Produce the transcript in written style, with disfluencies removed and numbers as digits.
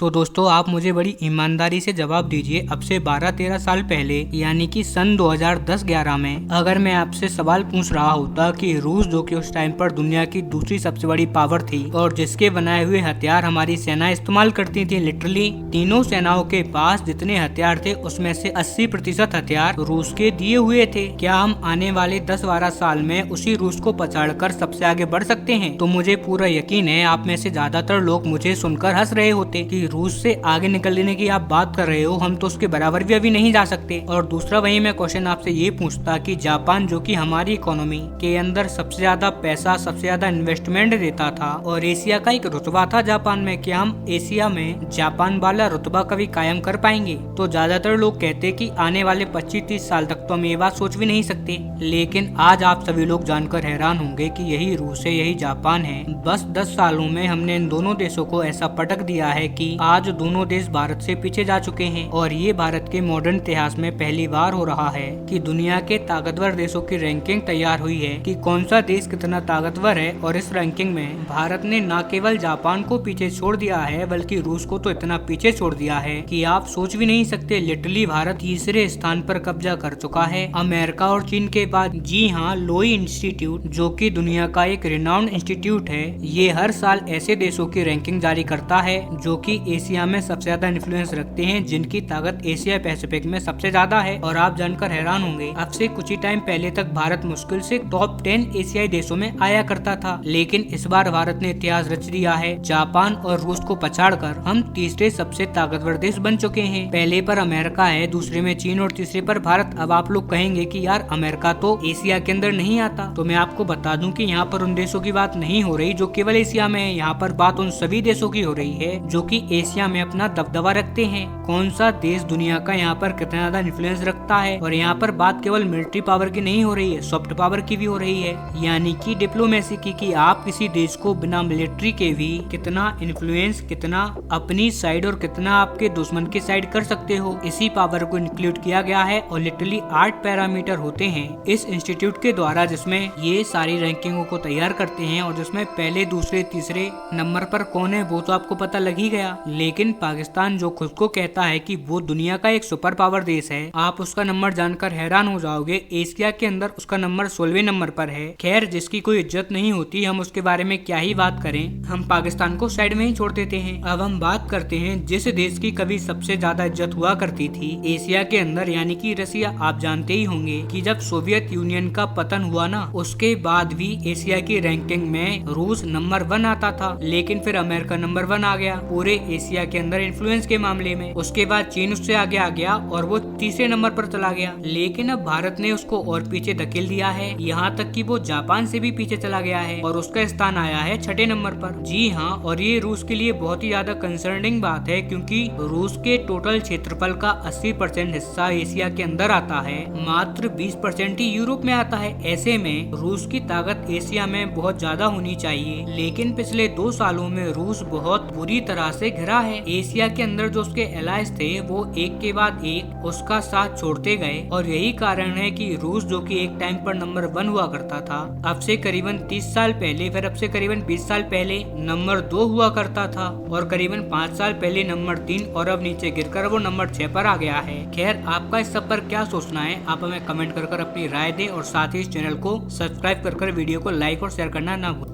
तो दोस्तों आप मुझे बड़ी ईमानदारी से जवाब दीजिए, अब से 12-13 साल पहले यानी कि सन 2010-11 में अगर मैं आपसे सवाल पूछ रहा होता कि रूस जो कि उस टाइम पर दुनिया की दूसरी सबसे बड़ी पावर थी और जिसके बनाए हुए हथियार हमारी सेना इस्तेमाल करती थी, लिटरली तीनों सेनाओं के पास जितने हथियार थे उसमें से 80% हथियार रूस के दिए हुए थे, क्या हम आने वाले 10-12 साल में उसी रूस को पछाड़कर सबसे आगे बढ़ सकते हैं? तो मुझे पूरा यकीन है आप में से ज्यादातर लोग मुझे सुनकर हंस रहे होते कि रूस से आगे निकलने की आप बात कर रहे हो, हम तो उसके बराबर भी अभी नहीं जा सकते। और दूसरा वही मैं क्वेश्चन आपसे ये पूछता कि जापान जो कि हमारी इकोनॉमी के अंदर सबसे ज्यादा पैसा, सबसे ज्यादा इन्वेस्टमेंट देता था और एशिया का एक रुतबा था जापान में, क्या हम एशिया में जापान वाला रुतबा कभी कायम कर पाएंगे? तो ज्यादातर लोग कहते कि आने वाले 25-30 साल तक तो हम ये बात सोच भी नहीं सकते, लेकिन आज आप सभी लोग जानकर हैरान होंगे कि यही रूस है, यही जापान है। बस 10 सालों में हमने इन दोनों देशों को ऐसा पटक दिया है कि आज दोनों देश भारत से पीछे जा चुके हैं। और ये भारत के मॉडर्न इतिहास में पहली बार हो रहा है कि दुनिया के ताकतवर देशों की रैंकिंग तैयार हुई है कि कौन सा देश कितना ताकतवर है। और इस रैंकिंग में भारत ने न केवल जापान को पीछे छोड़ दिया है बल्कि रूस को तो इतना पीछे छोड़ दिया है कि आप सोच भी नहीं सकते। लिटरली भारत तीसरे स्थान पर कब्जा कर चुका है, अमेरिका और चीन के बाद। जी हाँ, लोई इंस्टीट्यूट जो कि दुनिया का एक रिनाउंड इंस्टीट्यूट है, ये हर साल ऐसे देशों की रैंकिंग जारी करता है जो कि एशिया में सबसे ज्यादा इन्फ्लुएंस रखते हैं, जिनकी ताकत एशिया पैसिफिक में सबसे ज्यादा है। और आप जानकर हैरान होंगे, अब से कुछ ही टाइम पहले तक भारत मुश्किल से टॉप 10 एशियाई देशों में आया करता था, लेकिन इस बार भारत ने इतिहास रच दिया है। जापान और रूस को पछाड़कर हम तीसरे सबसे ताकतवर देश बन चुके हैं। पहले पर अमेरिका है, दूसरे में चीन और तीसरे पर भारत। अब आप लोग कहेंगे कि यार अमेरिका तो एशिया के अंदर नहीं आता, तो मैं आपको बता दूं कि यहाँ पर उन देशों की बात नहीं हो रही जो केवल एशिया में है, यहाँ पर बात उन सभी देशों की हो रही है जो कि एशिया में अपना दबदबा रखते हैं। कौन सा देश दुनिया का यहाँ पर कितना ज्यादा इन्फ्लुएंस रखता है। और यहाँ पर बात केवल मिलिट्री पावर की नहीं हो रही है, सॉफ्ट पावर की भी हो रही है, यानी कि डिप्लोमेसी की, कि आप किसी देश को बिना मिलिट्री के भी कितना इन्फ्लुएंस, कितना अपनी साइड और कितना आपके दुश्मन की साइड कर सकते हो, इसी पावर को इंक्लूड किया गया है। और लिटरली 8 पैरामीटर होते हैं इस इंस्टीट्यूट के द्वारा जिसमें ये सारी रैंकिंगों को तैयार करते हैं, और जिसमें पहले, दूसरे, तीसरे नंबर पर कौन है वो तो आपको पता लग ही गया। लेकिन पाकिस्तान जो खुद को कहता है कि वो दुनिया का एक सुपर पावर देश है, आप उसका नंबर जानकर हैरान हो जाओगे। एशिया के अंदर उसका नंबर 16वें नंबर पर है। खैर, जिसकी कोई इज्जत नहीं होती, हम उसके बारे में क्या ही बात करें, हम पाकिस्तान को साइड में ही छोड़ देते हैं। अब हम बात करते हैं जिस देश की कभी सबसे ज्यादा इज्जत हुआ करती थी एशिया के अंदर, यानी कि रसिया। आप जानते ही होंगे कि जब सोवियत यूनियन का पतन हुआ ना, उसके बाद भी एशिया की रैंकिंग में रूस नंबर 1 आता था, लेकिन फिर अमेरिका नंबर 1 आ गया पूरे एशिया के अंदर इन्फ्लुएंस के मामले में। उसके बाद चीन उससे आगे आ गया और वो तीसरे नंबर पर चला गया। लेकिन अब भारत ने उसको और पीछे धकेल दिया है, यहाँ तक कि वो जापान से भी पीछे चला गया है और उसका स्थान आया है 6ठे नंबर पर। जी हाँ, और ये रूस के लिए बहुत ही ज्यादा कंसर्निंग बात है, क्योंकि रूस के टोटल क्षेत्रफल का 80% हिस्सा एशिया के अंदर आता है, मात्र 20% ही यूरोप में आता है। ऐसे में रूस की ताकत एशिया में बहुत ज्यादा होनी चाहिए, लेकिन पिछले 2 सालों में रूस बहुत बुरी तरह से घिरा है। एशिया के अंदर जो उसके एलाइज थे वो एक के बाद एक उसका साथ छोड़ते गए, और यही कारण है कि रूस जो कि एक टाइम पर नंबर 1 हुआ करता था, अब से करीबन 30 साल पहले, फिर अब से करीबन 20 साल पहले नंबर 2 हुआ करता था, और करीबन 5 साल पहले नंबर 3, और अब नीचे गिरकर वो नंबर 6 पर आ गया है। खैर, आपका इस सब पर क्या सोचना है, आप हमें कमेंट कर अपनी राय दें, और साथ ही इस चैनल को सब्सक्राइब कर वीडियो को लाइक और शेयर करना ना भूलें।